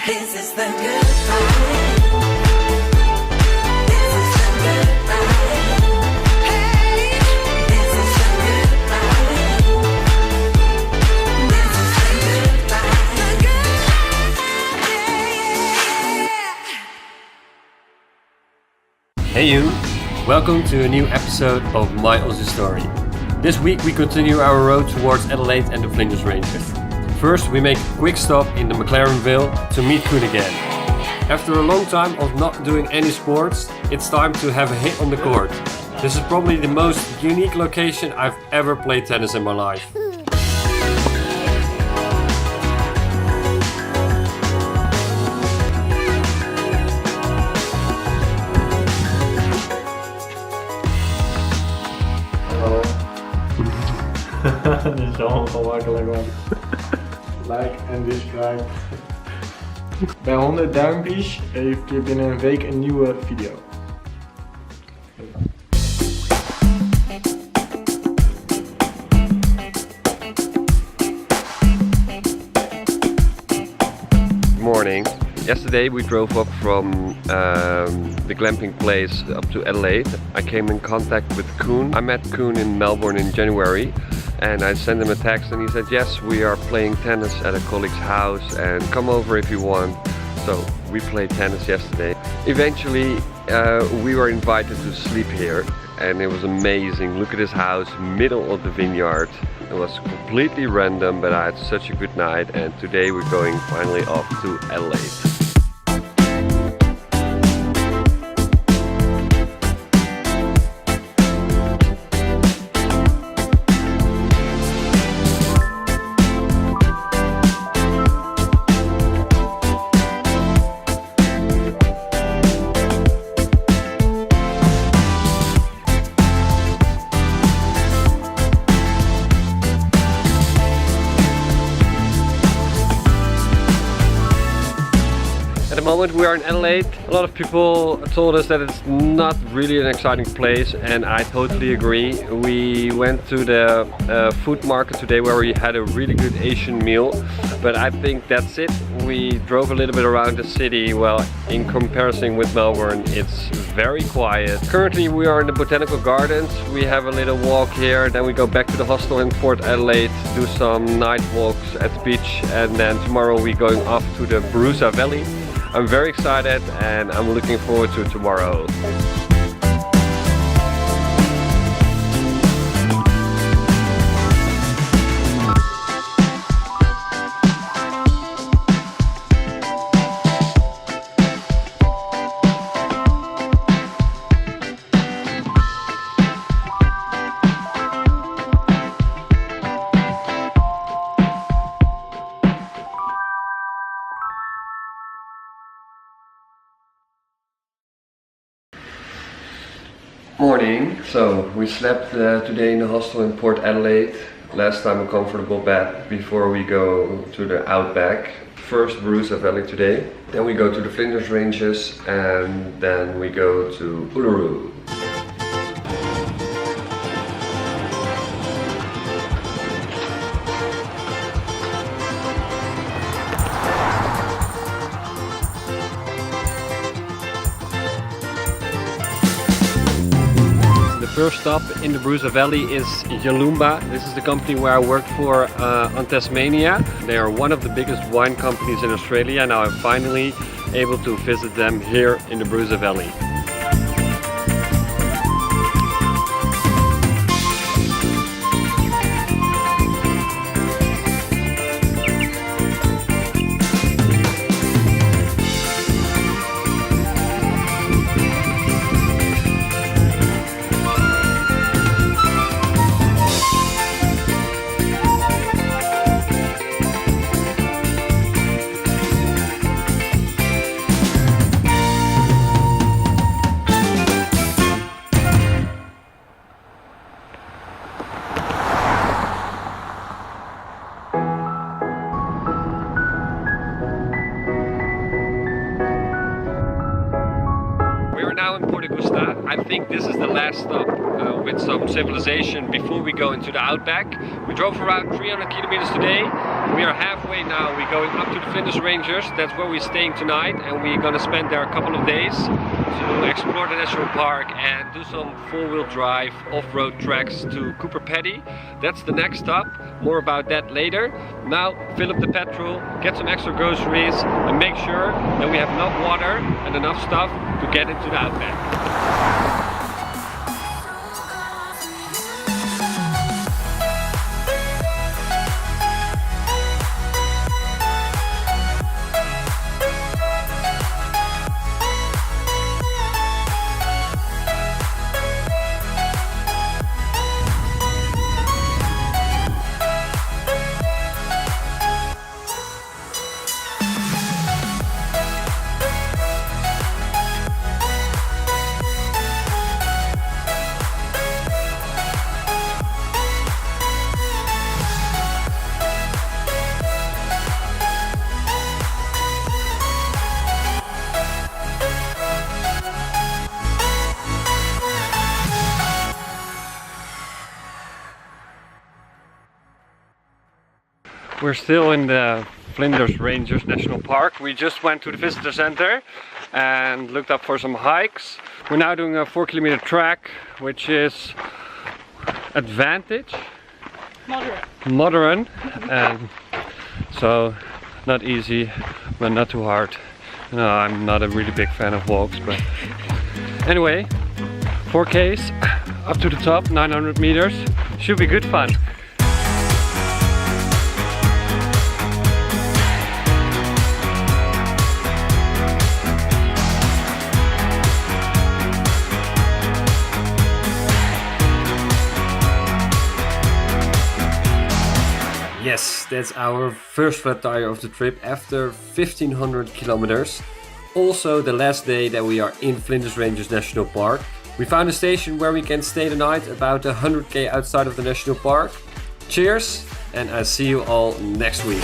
This is the good fight. This is the good fight. Hey, this is the good fight. This is the good fight. The good fight. Yeah. Hey you, welcome to a new episode of My Ozzie Story. This week we continue our road towards Adelaide and the Flinders Ranges. First we make a quick stop in the McLaren Vale to meet Koen again. After a long time of not doing any sports, it's time to have a hit on the court. This is probably the most unique location I've ever played tennis in my life. Dit is zo ongemakkelijk man. Like en subscribe. Bij 100 duimpjes heeft je binnen een week een nieuwe video. Morning. Yesterday we drove up from the glamping place up to Adelaide. I came in contact with Koen. I met Koen in Melbourne in January and I sent him a text and he said yes, we are playing tennis at a colleague's house and come over if you want. So we played tennis yesterday. Eventually we were invited to sleep here and it was amazing. Look at this house, middle of the vineyard. It was completely random, but I had such a good night and today we're going finally off to Adelaide. At the moment we are in Adelaide. A lot of people told us that it's not really an exciting place and I totally agree. We went to the food market today where we had a really good Asian meal, but I think that's it. We drove a little bit around the city. Well, in comparison with Melbourne, it's very quiet. Currently we are in the botanical gardens. We have a little walk here, then we go back to the hostel in Port Adelaide, do some night walks at the beach, and then tomorrow we're going off to the Barossa Valley. I'm very excited and I'm looking forward to tomorrow. Morning. So we slept today in the hostel in Port Adelaide. Last time a comfortable bed before we go to the Outback. First Barossa Valley today. Then we go to the Flinders Ranges and then we go to Uluru. First stop in the Barossa Valley is Yalumba. This is the company where I worked for on Tasmania. They are one of the biggest wine companies in Australia. Now I'm finally able to visit them here in the Barossa Valley. I think this is the last stop with some civilization before we go into the Outback. We drove around 300 kilometers today. We are halfway now. We're going up to the Flinders Ranges. That's where we're staying tonight, and we're gonna spend there a couple of days to explore the national park and do some four-wheel drive off-road tracks to Cooper Paddy. That's the next stop. More about that later. Now fill up the petrol, get some extra groceries, and make sure that we have enough water and enough stuff to get into the Outback. We're still in the Flinders Ranges National Park. We just went to the visitor center and looked up for some hikes. We're now doing a 4-kilometer track, which is advantage moderate, and so not easy but not too hard. No, I'm not a really big fan of walks, but anyway, 4Ks up to the top, 900 meters, should be good fun. Yes, that's our first flat tire of the trip after 1500 kilometers. Also the last day that we are in Flinders Ranges National Park. We found a station where we can stay the night about 100k outside of the national park. Cheers, and I'll see you all next week.